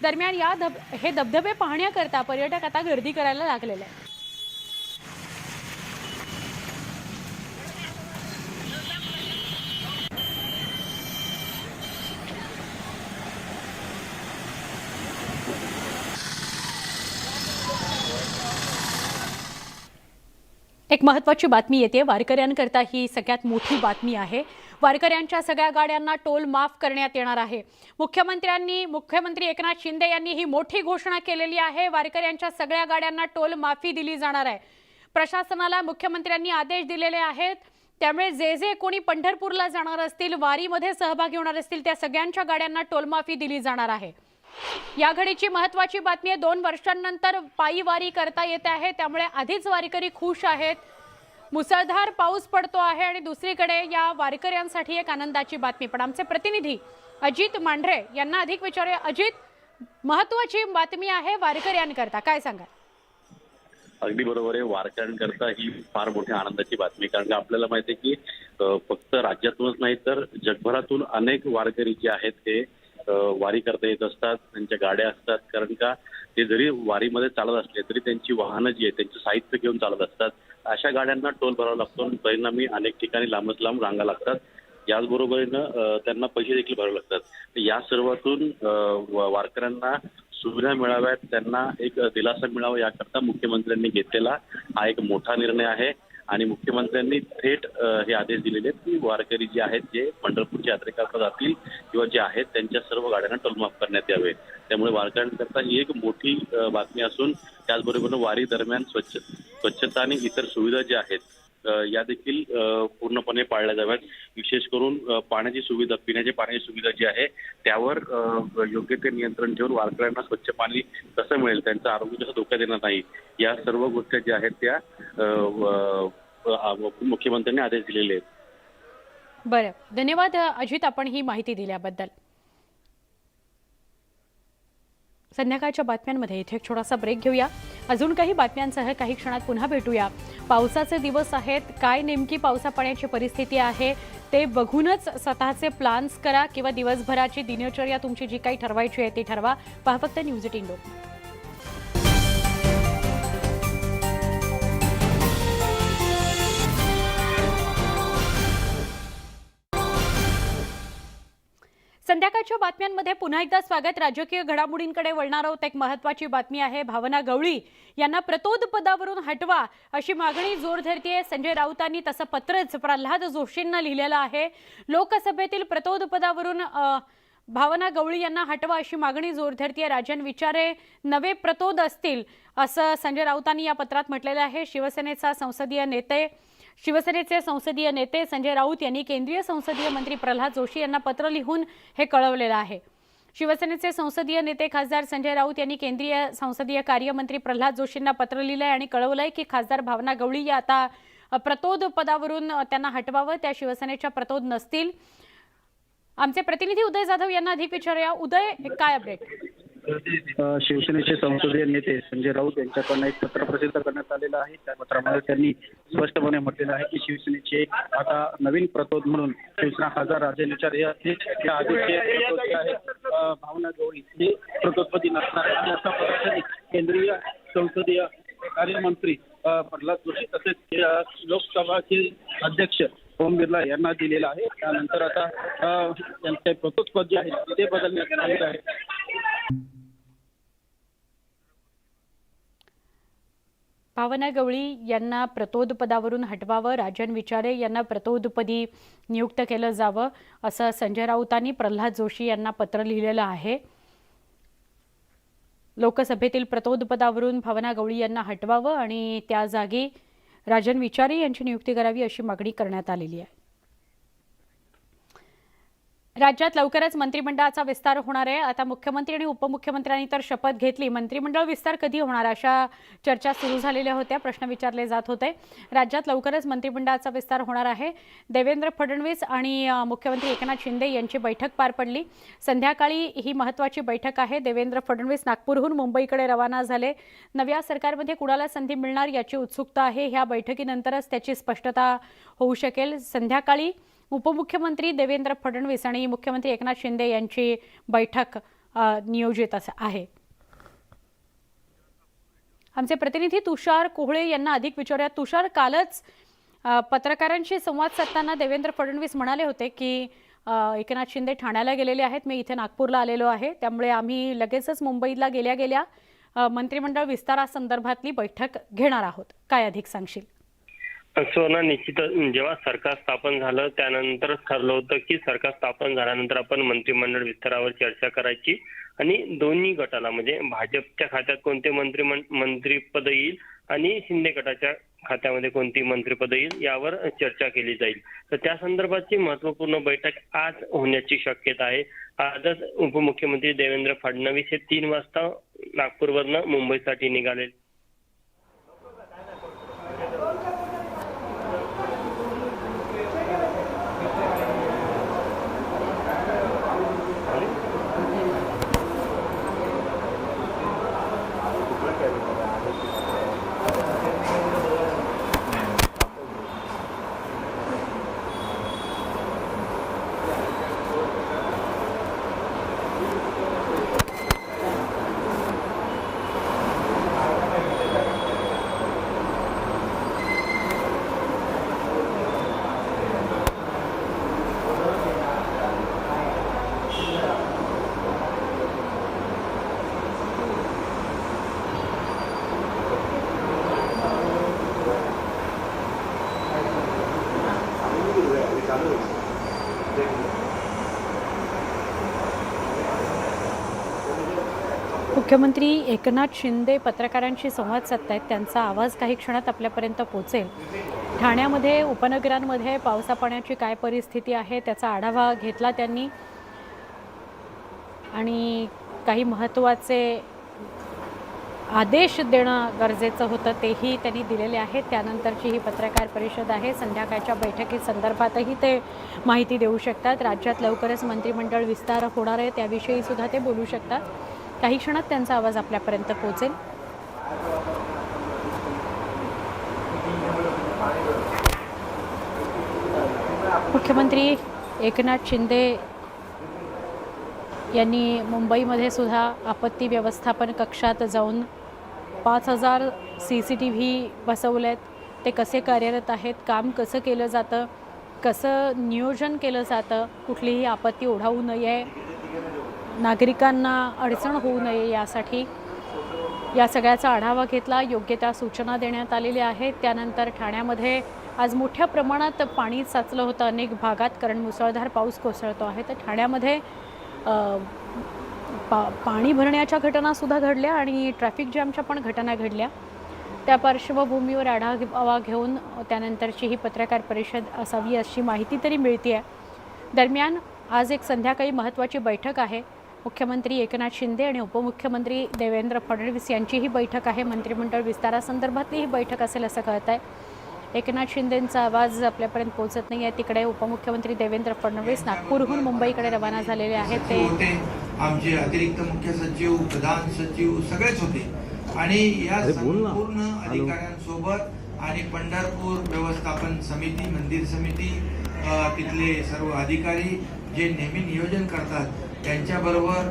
दरम्यान हे धबधबे पाहण्याकरता पर्यटक आता गर्दी करायला लागलेले आहेत। एक महत्त्वाची बातमी येते वारकऱ्यांकरता। ही सगळ्यात मोठी बातमी आहे। वारकऱ्यांच्या सगळ्या गाड्यांना टोल माफ करण्यात येणार आहे। मुख्यमंत्री एकनाथ शिंदे यांनी ही मोठी घोषणा केलेली आहे। वारकऱ्यांच्या सगळ्या गाड्यांना टोल माफी दिली जाणार आहे। प्रशासनाला मुख्यमंत्र्यांनी आदेश दिलेले आहेत। त्यामुळे जे कोणी पंढरपूरला जाणार असतील, वारीमध्ये सहभागी होणार असतील, त्या सगळ्यांच्या गाड्यांना टोलमाफी दिली जाणार आहे. या घडीची महत्त्वाची बातमी आहे. 2 वर्षांनंतर पायी वारी करता येते आहे, त्यामुळे आधीच वारकरी खुश आहेत. मुसळधार पाऊस पडतो आहे आणि दुसरीकडे या वारकऱ्यांसाठी एक आनंदाची बातमी. पण आमचे प्रतिनिधी अजित मांढरे यांना अधिक विचारूया. अजित, महत्त्वाची बातमी आहे वारकऱ्यांकरता, काय सांगाल? अगदी बरोबर आहे. वारकऱ्यांकरता ही फार मोठ्या आनंदाची बातमी, कारण का आपल्याला माहिती आहे की फक्त राज्यातूनच नाही तर जगभरातून अनेक वारकरी जे आहेत ते वारी करता येत असतात, त्यांच्या गाड्या असतात. कारण का ते जरी वारीमध्ये चालत असले तरी त्यांची वाहनं जी आहेत त्यांचं साहित्य घेऊन चालत असतात. अशा गाड्यांना टोल भरावा लागतो आणि परिणामी अनेक ठिकाणी लांबच लांब रांगा लागतात. याचबरोबरीनं त्यांना पैसे देखील भरावे लागतात. या सर्वातून वारकऱ्यांना सुविधा मिळाव्यात, त्यांना एक दिलासा मिळावा याकरता मुख्यमंत्र्यांनी घेतलेला हा एक मोठा निर्णय आहे. आणि मुख्यमंत्र्यांनी थेट हे आदेश दिलेले आहेत की वारकरी जे आहेत जे पंढरपूरच्या यात्रेकरता जातील किंवा जे आहेत त्यांच्या सर्व गाड्यांना टोलमाफ करण्यात यावे. त्यामुळे वारकऱ्यांकरता ही एक मोठी बातमी असून त्याचबरोबर वारी दरम्यान स्वच्छता आणि इतर सुविधा ज्या आहेत या देखील पूर्णपणे पाळल्या जाव्यात. विशेष करून पाण्याची सुविधा, पिण्याच्या पाण्याची सुविधा जी आहे त्यावर योग्य ते नियंत्रण ठेवून वारकऱ्यांना स्वच्छ पाणी कसं मिळेल, त्यांचं आरोग्य कसं धोक्यात येणार नाही, या सर्व गोष्टी ज्या आहेत त्या मुख्यमंत्र्यांनी आदेश दिलेले आहेत. बरं, धन्यवाद अजित, आपण ही माहिती दिल्याबद्दल. संध्याकाळच्या बातम्यांमध्ये इथे एक छोटासा ब्रेक घेऊया. अजून काही बातम्यांसह काही क्षणात पुन्हा भेटूया. पावसाचे दिवस आहेत, काय नेमकी पावसा पाण्याची परिस्थिती आहे ते बघूनच स्वतःचे प्लॅन्स करा किंवा दिवसभराची दिनचर्या तुमची जी काही ठरवायची आहे ती ठरवा. पहा फक्त न्यूज 18 लोक. संध्याकाळच्या बातम्यांमध्ये पुन्हा एकदा स्वागत. राजकीय घडामोडींकडे वळणार आहोत. एक महत्त्वाची बातमी आहे. भावना गवळी यांना प्रतोद पदावरून हटवा अशी मागणी जोर धरतीये. संजय राऊतांनी तसं पत्रच प्रल्हाद जोशींना लिहिलेलं आहे. लोकसभेतील प्रतोद पदावरून भावना गवळी यांना हटवा अशी मागणी जोर धरतीये. राजन विचारे नवे प्रतोद असतील असं संजय राऊतांनी या पत्रात म्हटलेलं आहे. शिवसेनेचे संसदीय नेते संजय राऊत यांनी केंद्रीय संसदीय मंत्री प्रल्हाद जोशी यांना पत्र लिहून हे कळवलेलं आहे. शिवसेनेचे संसदीय नेते खासदार संजय राऊत यांनी केंद्रीय संसदीय कार्यमंत्री प्रल्हाद जोशींना पत्र लिहिलंय आणि कळवलंय की खासदार भावना गवळी या आता प्रतोद पदावरून त्यांना हटवावं, त्या शिवसेनेच्या प्रतोद नसतील. आमचे प्रतिनिधी उदय जाधव यांना अधिक विचारूया. उदय, काय अपडेट? शिवसेनेचे संसदीय नेते संजय राऊत यांच्याकडून एक पत्र प्रसिद्ध करण्यात आलेलं आहे. त्या पत्रामध्ये त्यांनी स्पष्टपणे म्हटलेलं आहे की शिवसेनेचे आता नवीन प्रतोद म्हणून शिवसेना खासदार राजन विचारे या आधीचे प्रतोद जे आहेत भावना गवळी हे प्रतोदपदी नसणार आहे असा पत्र केंद्रीय संसदीय कार्यमंत्री प्रल्हाद जोशी तसेच लोकसभाचे अध्यक्ष ओम बिर्ला यांना दिलेला आहे. त्यानंतर आता त्यांचे प्रतोदपद जे आहे ते बदलण्यात आलेलं आहे. भावना गवळी यांना प्रतोद पदावरून हटवावं, राजन विचारे यांना प्रतोदपदी नियुक्त केलं जावं असं संजय राऊतांनी प्रल्हाद जोशी यांना पत्र लिहिलेलं आहे. लोकसभेतील प्रतोद पदावरून भावना गवळी यांना हटवावं आणि त्या जागी राजन विचारे यांची नियुक्ती करावी अशी मागणी करण्यात आलेली आहे. राज्यात लवकरच मंत्रिमंडळाचा विस्तार होणार आहे. आता मुख्यमंत्री आणि उपमुख्यमंत्र्यांनी तर शपथ घेतली. मंत्रिमंडळ विस्तार कधी होणार अशा चर्चा सुरू झालेल्या होत्या, प्रश्न विचारले जात होते. राज्यात लवकरच मंत्रिमंडळाचा विस्तार होणार आहे. देवेंद्र फडणवीस आणि मुख्यमंत्री एकनाथ शिंदे यांची बैठक पार पडली. संध्याकाळी ही महत्त्वाची बैठक आहे. देवेंद्र फडणवीस नागपूरहून मुंबईकडे रवाना झाले. नव्या सरकारमध्ये कुणाला संधी मिळणार याची उत्सुकता आहे. ह्या बैठकीनंतरच त्याची स्पष्टता होऊ शकेल. संध्याकाळी उपमुख्यमंत्री देवेंद्र फडणवीस आणि मुख्यमंत्री एकनाथ शिंदे यांची बैठक नियोजित आहे. आमचे प्रतिनिधी तुषार कोहळे यांना अधिक विचारूया. तुषार, कालच पत्रकारांशी संवाद साधताना देवेंद्र फडणवीस म्हणाले होते की एकनाथ शिंदे ठाण्याला गेलेले आहेत, मी इथे नागपूरला आलेलो आहे, त्यामुळे आम्ही लगेचच मुंबईला गेल्या मंत्रिमंडळ विस्तारासंदर्भातली बैठक घेणार आहोत. काय अधिक सांगशील? सोना, निश्चितच जेव्हा सरकार स्थापन झालं त्यानंतरच ठरलं होतं की सरकार स्थापन झाल्यानंतर आपण मंत्रिमंडळ विस्तारावर चर्चा करायची आणि दोन्ही गटाला म्हणजे भाजपच्या खात्यात कोणते मंत्रिपद येईल आणि शिंदे गटाच्या खात्यामध्ये कोणती मंत्रिपद येईल यावर चर्चा केली जाईल. तर त्या संदर्भातची महत्वपूर्ण बैठक आज होण्याची शक्यता आहे. आजच उपमुख्यमंत्री देवेंद्र फडणवीस हे 3 वाजता नागपूरवरनं मुंबईसाठी निघाले. मुख्यमंत्री एकनाथ शिंदे पत्रकारांशी संवाद साधतायत. त्यांचा आवाज काही क्षणात आपल्यापर्यंत पोहोचेल. ठाण्यामध्ये उपनगरांमध्ये पावसा पाण्याची काय परिस्थिती आहे त्याचा आढावा घेतला त्यांनी आणि काही महत्त्वाचे आदेश देणं गरजेचं होतं तेही त्यांनी दिलेले आहेत. त्यानंतरची ही पत्रकार परिषद आहे. संध्याकाळच्या बैठकीसंदर्भातही ते माहिती देऊ शकतात. राज्यात लवकरच मंत्रिमंडळ विस्तार होणार आहे त्याविषयी सुद्धा ते बोलू शकतात. काही क्षणात त्यांचा आवाज आपल्यापर्यंत पोहोचेल. मुख्यमंत्री एकनाथ शिंदे यांनी मुंबईमध्ये सुद्धा आपत्ती व्यवस्थापन कक्षात जाऊन 5000 CCTV बसवलेत. ते कसे कार्यरत आहेत, काम कसं केलं जातं, कसं नियोजन केलं जातं, कुठलीही आपत्ती ओढावू नये, नागरिकांना अडचण होऊ नये यासाठी या सगळ्याचा आढावा घेतला. योग्य त्या सूचना देण्यात आलेल्या आहेत. त्यानंतर ठाण्यामध्ये आज मोठ्या प्रमाणात पाणी साचलं होतं अनेक भागात, कारण मुसळधार पाऊस कोसळतो आहे. तर ठाण्यामध्ये पाणी भरण्याच्या घटनासुद्धा घडल्या आणि ट्रॅफिक जॅमच्या पण घटना घडल्या. त्या पार्श्वभूमीवर आढावा घेऊन त्यानंतरची ही पत्रकार परिषद असावी अशी माहिती तरी मिळते आहे. दरम्यान आज एक संध्याकाळी महत्त्वाची बैठक आहे. मुख्यमंत्री एकनाथ शिंदे आणि उपमुख्यमंत्री देवेंद्र फडणवीस यांची ही बैठक आहे. मंत्रिमंडळ विस्तारासंदर्भातली ही बैठक असेल असं कळत आहे. एकनाथ शिंदेंचा आवाज आपल्यापर्यंत पोहोचत नाही आहे. तिकडे उपमुख्यमंत्री देवेंद्र फडणवीस नागपूरहून मुंबईकडे रवाना झालेले आहेत. ते आमचे अतिरिक्त मुख्य सचिव, प्रधान सचिव सगळेच होते आणि या संपूर्ण अधिकाऱ्यांसोबत आणि पंढरपूर व्यवस्थापन समिती, मंदिर समिती, तिथले सर्व अधिकारी जे नेहमी नियोजन करतात त्यांच्याबरोबर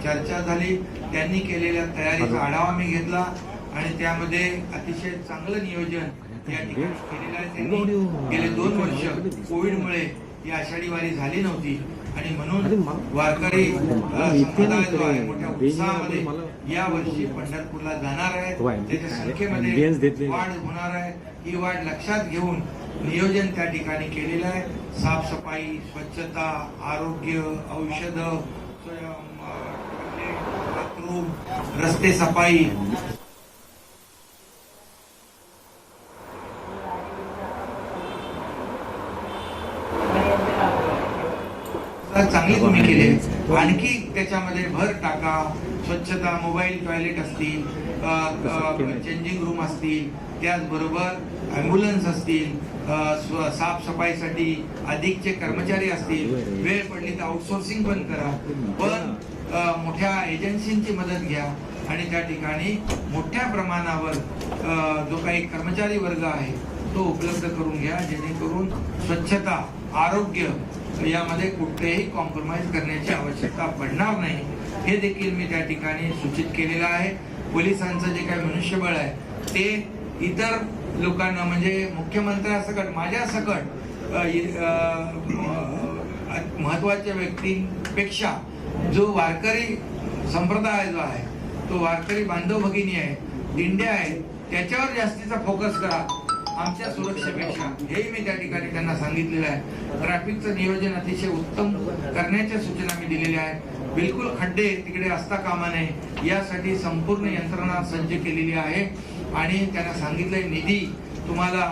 चर्चा झाली. त्यांनी केलेल्या तयारीचा आढावा मी घेतला आणि त्यामध्ये अतिशय चांगलं नियोजन या ठिकाणी केलेलं आहे. त्यांनी गेले 2 वर्ष कोविडमुळे ही आषाढी वारी झाली नव्हती आणि म्हणून वारकरी संप्रदाय जो आहे मोठ्या उत्साहामध्ये या वर्षी पंढरपूरला जाणार आहे. त्याच्या संख्येमध्ये वाढ होणार आहे. ही वाढ लक्षात घेऊन नियोजन त्या ठिकाणी केलेलं आहे. साफसफाई, स्वच्छता, आरोग्य, औषधं, बाथरूम, रस्ते सफाई, चांगली तुम्ही केली. आणखी त्याच्यामध्ये भर टाका. स्वच्छता, मोबाईल टॉयलेट असतील, चेंजिंग रूम असतील, त्याचबरोबर ॲम्ब्युलन्स असतील, साफसफाईसाठी अधिकचे कर्मचारी असतील. वेळ पडली तर आउटसोर्सिंग पण करा, पण मोठ्या एजन्सींची मदत घ्या आणि त्या ठिकाणी मोठ्या प्रमाणावर जो काही कर्मचारी वर्ग आहे तो उपलब्ध करून घ्या, जेणेकरून स्वच्छता, आरोग्य यामध्ये कुठलेही कॉम्प्रोमाइज करण्याची आवश्यकता पडणार नाही. हे देखील मी त्या ठिकाणी सूचित केलेलं आहे. पोलिसांचं जे काही मनुष्यबळ आहे ते इतर लोकांना म्हणजे मुख्यमंत्र्यांसकट माझ्यासकट महत्वाच्या व्यक्तींपेक्षा जो वारकरी संप्रदाय जो आहे, तो वारकरी बांधव भगिनी आहे, दिंड्या आहेत, त्याच्यावर जास्तीचा फोकस करा आमच्या सुरक्षेपेक्षा. हेही मी त्या ठिकाणी त्यांना सांगितलेलं आहे. ट्रॅफिकचं नियोजन अतिशय उत्तम करण्याच्या सूचना मी दिलेल्या आहेत. बिलकुल खड्डे तिकडे असता कामा नये यासाठी संपूर्ण यंत्रणा सज्ज केलेली आहे आणि त्यांना सांगितलंय निधी तुम्हाला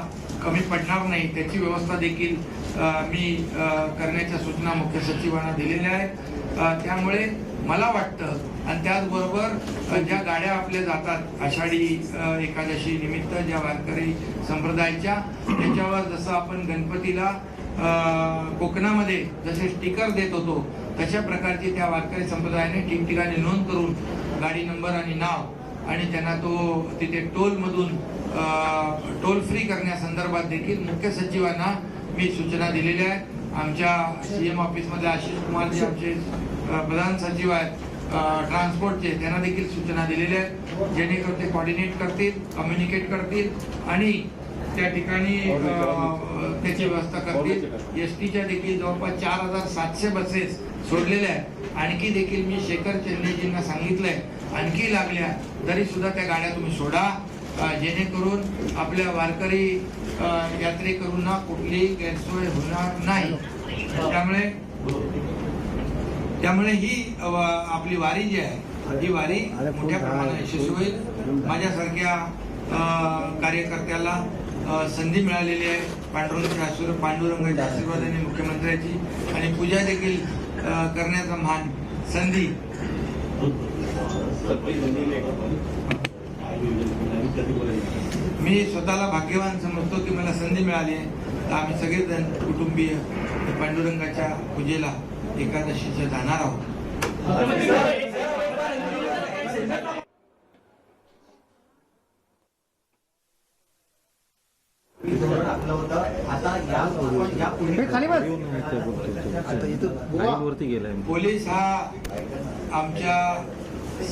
कमी पडणार नाही त्याची व्यवस्था देखील मी करण्याच्या सूचना मुख्य सचिवांना दिलेल्या आहेत. त्यामुळे मला वाटतं आणि त्याचबरोबर ज्या गाड्या आपल्या जातात आषाढी एकादशी निमित्त ज्या वारकरी संप्रदायाच्या त्याच्यावर जसं आपण गणपतीला कोकणामध्ये जसे स्टिकर देत होतो तशा प्रकारची त्या वारकरी संप्रदायाने ठिकठिकाणी नोंद करून गाडी नंबर आणि नाव आणि त्यांना तो तिथे टोलमधून टोल फ्री करण्यासंदर्भात देखील मुख्य सचिवांना मी सूचना दिलेल्या आहेत. आमच्या CM ऑफिसमध्ये आशिष कुमार जे आमचे प्रधान सचिव आहेत ट्रान्सपोर्टचे त्यांना देखील सूचना दिलेल्या आहेत जेणेकरून ते कोऑर्डिनेट करतील कम्युनिकेट करतील आणि त्या ठिकाणी त्याची व्यवस्था करतील. STच्या देखील जवळपास 4700 बसेस सोडलेल्या आहेत. आणखी देखील मी शेखर चेन्नईजींना सांगितलंय आणखी लागल्या तरी सुद्धा त्या गाड्या तुम्ही सोडा जेणेकरून आपल्या वारकरी यात्रेकरूंना कुठलीही गैरसोय होणार नाही. त्यामुळे ही आपली वारी जी आहे ही वारी मोठ्या प्रमाणात यशस्वी होईल. माझ्यासारख्या कार्यकर्त्याला संधी मिळालेली आहे पांडुरंगाच्या आशीर्वादाने मुख्यमंत्र्याची आणि पूजा देखील करण्याचा मान संधी मी स्वतःला भाग्यवान समजतो की मला संधी मिळाली आहे. तर आम्ही सगळेजण कुटुंबीय पांडुरंगाच्या पूजेला एकादशीच्या जाणार आहोत. पोलीस हा आमच्या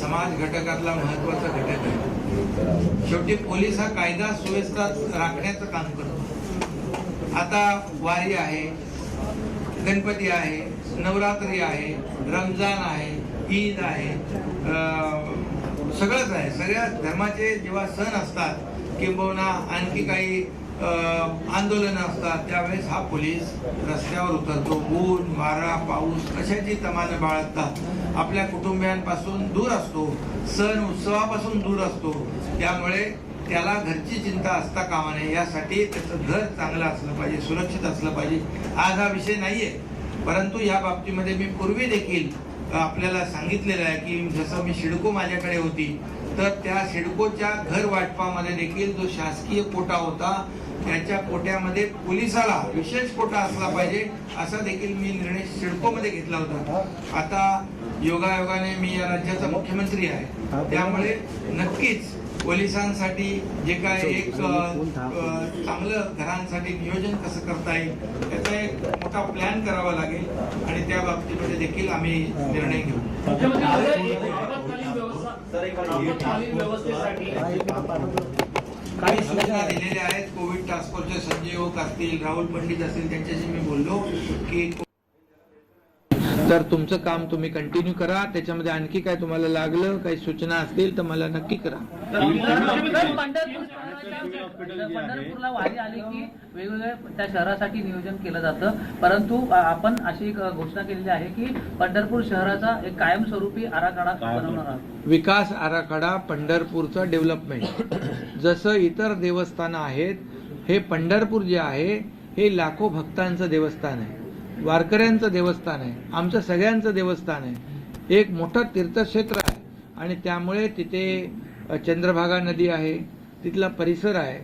समाज घटकातला महत्वाचा घटक आहे. शेवटी पोलीस हा कायदा सुव्यवस्था राखण्याचं काम करतो. आता वारी आहे, गणपती आहे, नवरात्री आहे, रमजान आहे, ईद आहे, सगळंच आहे. सगळ्या धर्माचे जेव्हा सण असतात किंबहुना आणखी काही आंदोलन असतात त्यावेळेस हा पोलीस रस्त्यावर उतरतो. ऊन वारा पाऊस कशाची तमाने बाळगतात आपल्या कुटुंबियांपासून दूर असतो, सण उत्सवापासून दूर असतो. त्यामुळे त्याला घरची चिंता असता कामा नये. यासाठी त्याचं घर चांगलं असलं पाहिजे, सुरक्षित असलं पाहिजे. आज हा विषय नाहीये परंतु या बाबतीमध्ये मी पूर्वी देखील आपल्याला सांगितलेलं आहे की जसं मी सिडको माझ्याकडे होती तर त्या सिडकोच्या घर वाटपामध्ये देखील जो शासकीय कोटा होता त्याच्या कोट्यामध्ये पोलिसाला विशेष कोटा असला पाहिजे असा देखील मी निर्णय सिडकोमध्ये घेतला होता. आता योगायोगाने मी या राज्याचा मुख्यमंत्री आहे त्यामुळे नक्कीच पोलिसांसाठी जे काय एक चांगलं घरांसाठी नियोजन कसं करता येईल त्याचा एक मोठा प्लॅन करावा लागेल आणि त्या बाबतीमध्ये देखील आम्ही निर्णय घेऊ. काही सूचना दिलेल्या आहेत. कोविड टास्क फोर्सचे संजय ओक असतील, राहुल पंडित असतील त्यांच्याशी मी बोललो की तर तुमचं काम तुम्ही कंटिन्यू करा. त्याच्यामध्ये आणखी काय तुम्हाला लागलं काही सूचना असतील तर मला नक्की करा. पंढरपूरला वारी आली की वेगवेगळ्या त्या शहरासाठी नियोजन केलं जातं परंतु आपण अशी घोषणा केलेली आहे की पंढरपूर शहराचा एक कायमस्वरूपी आराखडा बनवणार आहोत. विकास आराखडा पंढरपूरचं डेव्हलपमेंट जसं इतर देवस्थानं आहेत हे पंढरपूर जे आहे हे लाखो भक्तांचं देवस्थान आहे, वारकऱ्यांचं देवस्थान आहे, आमचं सगळ्यांचं देवस्थान आहे. एक मोठं तीर्थक्षेत्र आहे आणि त्यामुळे तिथे चंद्रभागा नदी आहे, तिथला परिसर आहे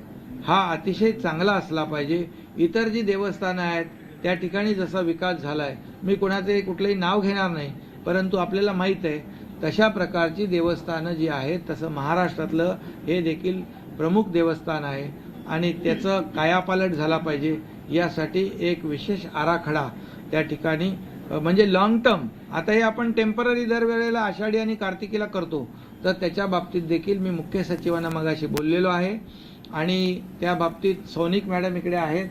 हा अतिशय चांगला असला पाहिजे. इतर जी देवस्थानं आहेत त्या ठिकाणी जसा विकास झाला आहे मी कोणाचे कुठलंही नाव घेणार नाही परंतु आपल्याला माहीत आहे तशा प्रकारची देवस्थानं जी आहेत तसं महाराष्ट्रातलं हे देखील प्रमुख देवस्थान आहे आणि त्याचं कायापालट झाला पाहिजे. यासाठी एक विशेष आराखडा त्या ठिकाणी म्हणजे लॉंग टर्म. आता हे आपण टेम्पररी दरवेळेला आषाढी आणि कार्तिकीला करतो तर त्याच्या बाबतीत देखील मी मुख्य सचिवांना मगाशी बोललेलो आहे आणि त्या बाबतीत सौनिक मॅडम इकडे आहेत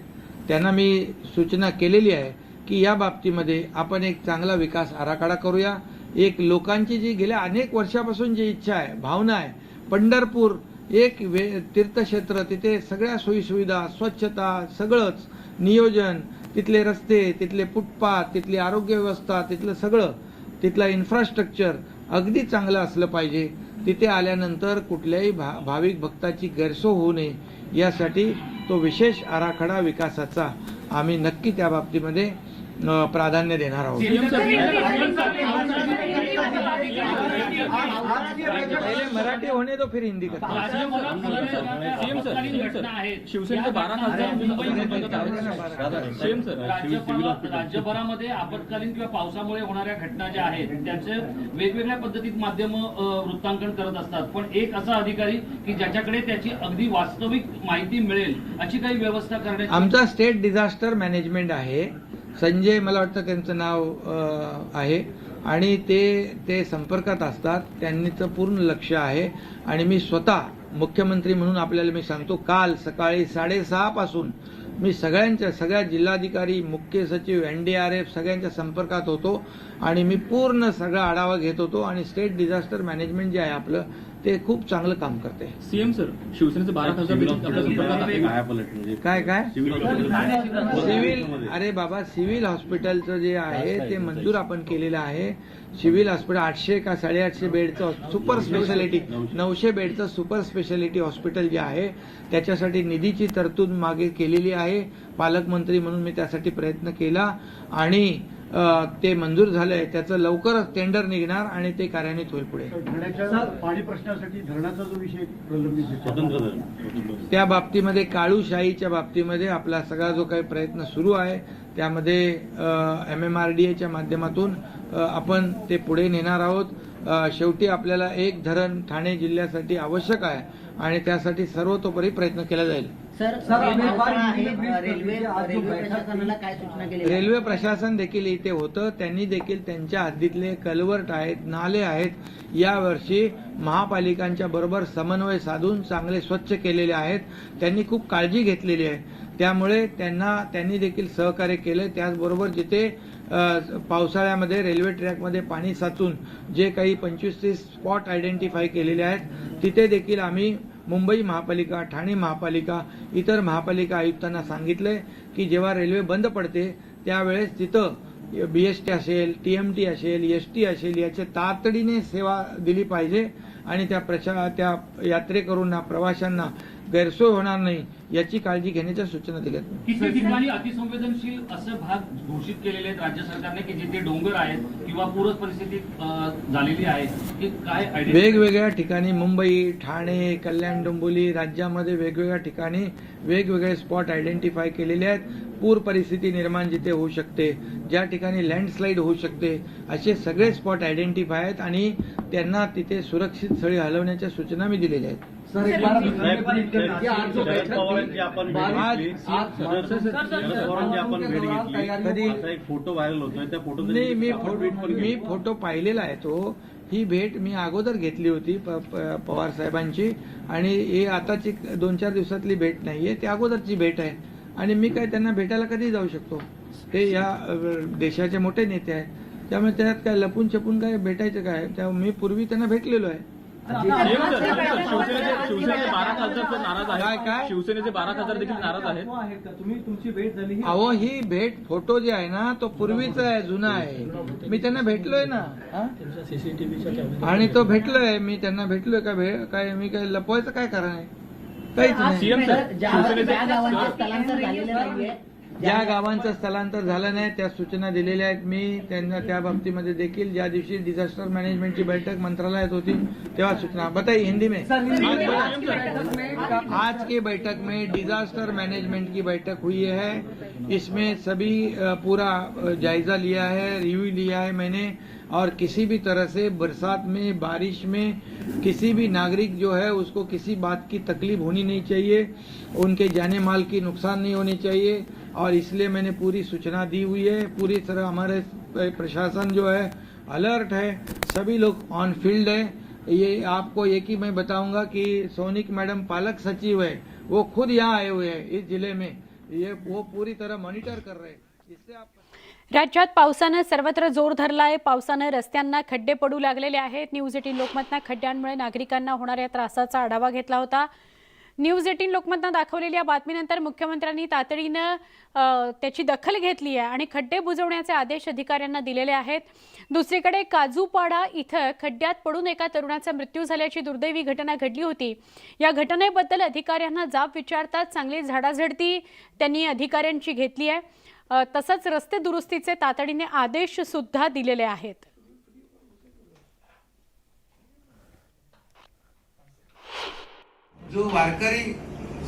त्यांना मी सूचना केलेली आहे की या बाबतीमध्ये आपण एक चांगला विकास आराखडा करूया. एक लोकांची जी गेल्या अनेक वर्षापासून जी इच्छा आहे भावना आहे पंढरपूर एक तीर्थक्षेत्र तिथे सगळ्या सोयीसुविधा स्वच्छता सगळंच नियोजन तिथले रस्ते तिथले फुटपाथ तिथली आरोग्य व्यवस्था तिथलं सगळं तिथलं इन्फ्रास्ट्रक्चर अगदी चांगलं असलं पाहिजे. तिथे आल्यानंतर कुठल्याही भाविक भक्ताची गैरसोय होऊ नये यासाठी तो विशेष आराखडा विकासाचा आम्ही नक्की त्या बाबतीमध्ये प्राधान्य देणार आहोत. पहिले मराठी होणे तो फिर हिंदी करतो. शिवसेनेचे 12 खासदार राज्यभरामध्ये आपत्कालीन किंवा पावसामुळे होणाऱ्या घटना ज्या आहेत त्यांचे वेगवेगळ्या पद्धतीत माध्यम वृत्तांकन करत असतात, पण एक असा अधिकारी की ज्याच्याकडे त्याची अगदी वास्तविक माहिती मिळेल अशी काही व्यवस्था करण्याची. आमचा स्टेट डिझास्टर मॅनेजमेंट आहे, संजय मला वाटतं त्यांचं नाव आहे, आणि ते संपर्कात असतात. त्यांचं पूर्ण लक्ष आहे. आणि मी स्वतः मुख्यमंत्री म्हणून आपल्याला मी सांगतो, काल सकाळी 6:30 पासून मी सगळ्या जिल्हाधिकारी, मुख्य सचिव, NDRF सगळ्यांच्या संपर्कात होतो आणि मी पूर्ण सगळा आढावा घेत होतो. आणि स्टेट डिझास्टर मॅनेजमेंट जे आहे आपलं ते खूप चांगलं काम करते. सीएम सर, शिवसेनेचे 12 खासदार काय सिव्हिल, अरे बाबा, सिव्हिल हॉस्पिटलचं जे आहे ते मंजूर आपण केलेलं आहे. सिव्हिल हॉस्पिटल 800 का 850 बेडचं सुपर स्पेशालिटी, 900 बेडचं सुपर स्पेशालिटी हॉस्पिटल जे आहे त्याच्यासाठी निधीची तरतूद मागे केलेली आहे. पालकमंत्री म्हणून मी त्यासाठी प्रयत्न केला आणि ते मंजूर झालंय. त्याचं लवकरच टेंडर निघणार आणि ते कार्यान्वित होईल. पुढे पाणी प्रश्नासाठी धरणाचा जो विषय प्रलंबित, त्या बाबतीमध्ये काळूशाहीच्या बाबतीमध्ये आपला सगळा जो काही प्रयत्न सुरू आहे त्यामध्ये MMRDAच्या माध्यमातून आपण ते पुढे नेणार आहोत. शेवटी आपल्याला एक धरण ठाणे जिल्ह्यासाठी आवश्यक आहे आणि त्यासाठी सर्वतोपरी प्रयत्न केला जाईल. रेल्वे प्रशासन देखील इथे होतं. त्यांनी देखील त्यांच्या हद्दीतले कल्वर्ट आहेत, नाले आहेत, यावर्षी महापालिकांच्या बरोबर समन्वय साधून चांगले स्वच्छ केलेले आहेत. त्यांनी खूप काळजी घेतलेली आहे, त्यामुळे त्यांनी देखील सहकार्य केले. त्याचबरोबर जिथे पावसाळ्यामध्ये रेल्वे ट्रॅकमध्ये पाणी साचून जे काही 25-30 स्पॉट आयडेंटिफाय केलेले आहेत तिथे देखील आम्ही मुंबई महापालिका, ठाणे महापालिका, इतर महापालिका आयुक्तांना सांगितलंय की जेव्हा रेल्वे बंद पडते त्यावेळेस तिथं BST असेल, TMT असेल, ST असेल याची तातडीने सेवा दिली पाहिजे आणि त्या यात्रेकरूंना, प्रवाशांना गैरसोय होणार नाही याची काळजी घेण्याच्या सूचना दिल्यात. किती ठिकाणी अतिसंवेदनशील असे भाग घोषित केलेले आहेत राज्य सरकारने की जिथे डोंगर आहेत किंवा पूर परिस्थिती झालेली आहे, की काय वेगवेगळ्या ठिकाणी मुंबई, ठाणे, कल्याण, डोंबिवली राज्यामध्ये वेगवेगळ्या ठिकाणी वेगवेगळे स्पॉट आयडेंटिफाय केलेले आहेत. पूर परिस्थिती निर्माण जिथे होऊ शकते, ज्या ठिकाणी लँडस्लाईड होऊ शकते, असे सगळे स्पॉट आयडेंटिफाय आहेत आणि त्यांना तिथे सुरक्षित स्थळी हलवण्याच्या सूचना मी दिलेल्या आहेत. फोटो व्हायरल होतोय त्या फोटो मी फोटो पाहिलेला आहे. तो ही भेट मी अगोदर घेतली होती पवार साहेबांची आणि हे आताची 2-4 दिवसातली भेट नाहीये, ती अगोदरची भेट आहे आणि मी काय त्यांना भेटायला कधी जाऊ शकतो. ते या देशाचे मोठे नेते आहेत, त्यामुळे त्यात काय लपून छपून काय भेटायचं काय, त्यामुळे मी पूर्वी त्यांना भेटलेलो आहे. शिवसेनेचे 12 खासदार देखील नाराज आहेत. तुम्ही तुमची भेट झाली? अहो, ही भेट फोटो जे आहे ना तो पूर्वीचा आहे, जुना आहे. मी त्यांना भेटलोय ना आणि तो भेटलोय, मी त्यांना भेटलोय का काय मी काय लपवायचं काय कारण आहे? काहीच नाही. ज्या गावांचं स्थलांतर झालं नाही त्या सूचना दिलेल्या आहेत मी त्यांना. त्या बाबतीमध्ये देखील ज्या दिवशी डिझास्टर मॅनेजमेंटची बैठक मंत्रालयात होती तेव्हा सूचना बताई हिंदी में. आज की बैठक में डिजास्टर मैनेजमेंट की बैठक हुई है. इसमें सभी पूरा जायजा लिया है, रिव्यू लिया है मैंने, और किसी भी तरह से बरसात में, बारिश में किसी भी नागरिक जो है उसको किसी बात की तकलीफ होनी नहीं चाहिए, उनके जाने माल की नुकसान नहीं होनी चाहिए, और इसलिए मैंने पूरी सूचना दी हुई है. पूरी तरह हमारे प्रशासन जो है अलर्ट है, सभी लोग ऑन फील्ड है. ये आपको एक ही मैं बताऊंगा कि सोनिक मैडम पालक सचिव है, वो खुद यहाँ आए हुए हैं इस जिले में, वो पूरी तरह मॉनिटर कर रहे हैं. इससे आप राज्यात पावसानं सर्वत्र जोर धरला आहे. पावसानं रस्त्यांना खड्डे पडू लागलेले आहेत. न्यूज 18 लोकमतनं खड्ड्यांमुळे नागरिकांना होणाऱ्या त्रासाचा आढावा घेतला होता. न्यूज 18 लोकमतनं दाखवलेल्या बातमीनंतर मुख्यमंत्र्यांनी तातडीनं त्याची दखल घेतली आहे आणि खड्डे बुजवण्याचे आदेश अधिकाऱ्यांना दिलेले आहेत. दुसरीकडे काजूपाडा इथं खड्ड्यात पडून एका तरुणाचा मृत्यू झाल्याची दुर्दैवी घटना घडली होती. या घटनेबद्दल अधिकाऱ्यांना जाब विचारतात चांगली झाडाझडती त्यांनी अधिकाऱ्यांची घेतली आहे. तसंच रस्ते दुरुस्तीचे तातडीने आदेश सुद्धा दिलेले आहेत. जो वारकरी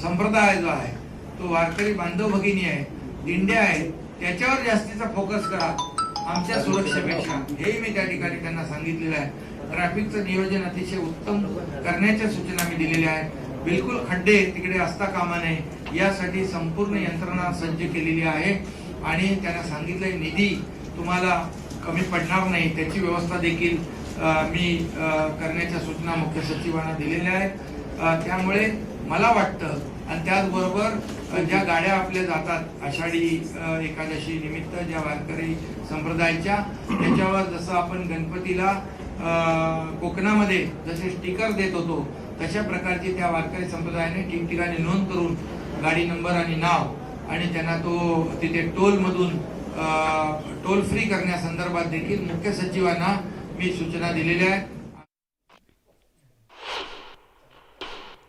संप्रदाय जो आहे तो वारकरी बांधव भगिनी आहे, दिंड्या आहेत, त्याच्यावर जास्तीचा फोकस करा आमच्या सुरक्षेपेक्षा, हेही मी त्या ठिकाणी त्यांना सांगितलेलं आहे. ट्रॅफिकचं नियोजन अतिशय उत्तम करण्याच्या सूचना मी दिलेल्या आहेत. बिलकुल खड्डे तिकडे असता कामा नये यासाठी संपूर्ण यंत्रणा सज्ज केलेली आहे आणि त्यांना सांगितलंय निधी तुम्हाला कमी पडणार नाही त्याची व्यवस्था देखील मी करण्याच्या सूचना मुख्य सचिवांना दिलेल्या आहेत. त्यामुळे मला वाटतं आणि त्याचबरोबर ज्या गाड्या आपल्या जातात आषाढी एकादशी निमित्त ज्या वारकरी संप्रदायाच्या, त्याच्यावर जसं आपण गणपतीला कोकणामध्ये जसे स्टिकर देत होतो तशा प्रकारची त्या वारकरी संप्रदायाने ठिकठिकाणी नोंद करून गाडी नंबर आणि नाव आणि त्यांना तो तिथे टोलमधून टोल फ्री करण्यासंदर्भात देखील मुख्य सचिवांना मी सूचना दिलेल्या आहेत.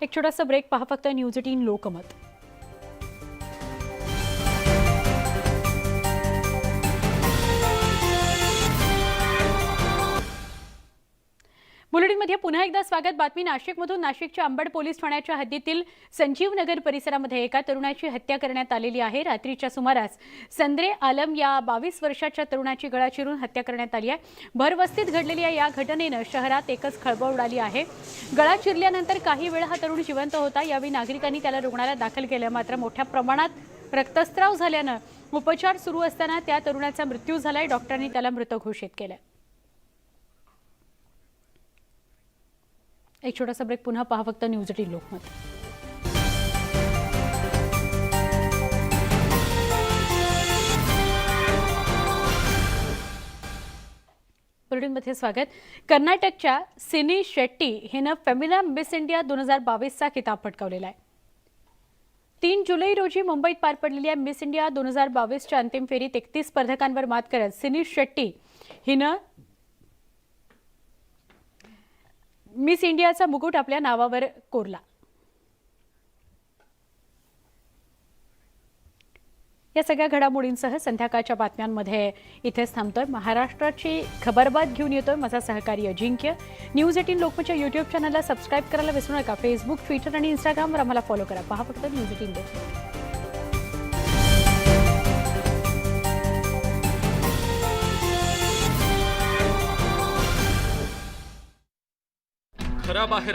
एक छोटासा ब्रेक पहा फक्त न्यूज 18 लोकमत. बुलेटिनमध्ये पुन्हा एकदा स्वागत. बातमी नाशिकमधून. नाशिकच्या अंबड पोलीस ठाण्याच्या हद्दीतील संजीव नगर परिसरामध्ये एका तरुणाची हत्या करण्यात आलेली आहे. रात्रीच्या सुमारास संद्रे आलम या 22 वर्षाच्या तरुणाची गळा चिरून हत्या करण्यात आली आहे. भरवस्तीत घडलेल्या या घटनेनं शहरात एकच खळबळ उडाली आहे. गळा चिरल्यानंतर काही वेळ हा तरुण जिवंत होता. यावेळी नागरिकांनी त्याला रुग्णालयात दाखल केलं. मात्र मोठ्या प्रमाणात रक्तस्राव झाल्यानं उपचार सुरू असताना त्या तरुणाचा मृत्यू झालाय. डॉक्टरांनी त्याला मृत घोषित केलं. एक छोटासा ब्रेक. पुन्हा पहा फक्त न्यूज 18 लोकमत. बुलेटिनमध्ये स्वागत. कर्नाटकच्या सिनी शेट्टी हिनं फेमिना मिस इंडिया 2022चा किताब पटकावलेला आहे. 3 जुलै रोजी मुंबईत पार पडलेल्या मिस इंडिया 2022च्या अंतिम फेरीत 31 स्पर्धकांवर मात करत सिनी शेट्टी हिनं मिस इंडियाचा मुकुट आपल्या नावावर कोरला. या सगळ्या घडामोडींसह संध्याकाळच्या बातम्यांमध्ये इथेच थांबतोय. महाराष्ट्राची खबरबात घेऊन येतोय माझा सहकारी अजिंक्य. न्यूज 18 लोकमतच्या यूट्यूब चॅनलला सबस्क्राईब करायला विसरू नका. फेसबुक, ट्विटर आणि इंस्टाग्रामवर आम्हाला फॉलो करा. पहा फक्त न्यूज 18 लोकमत. घराबाहेर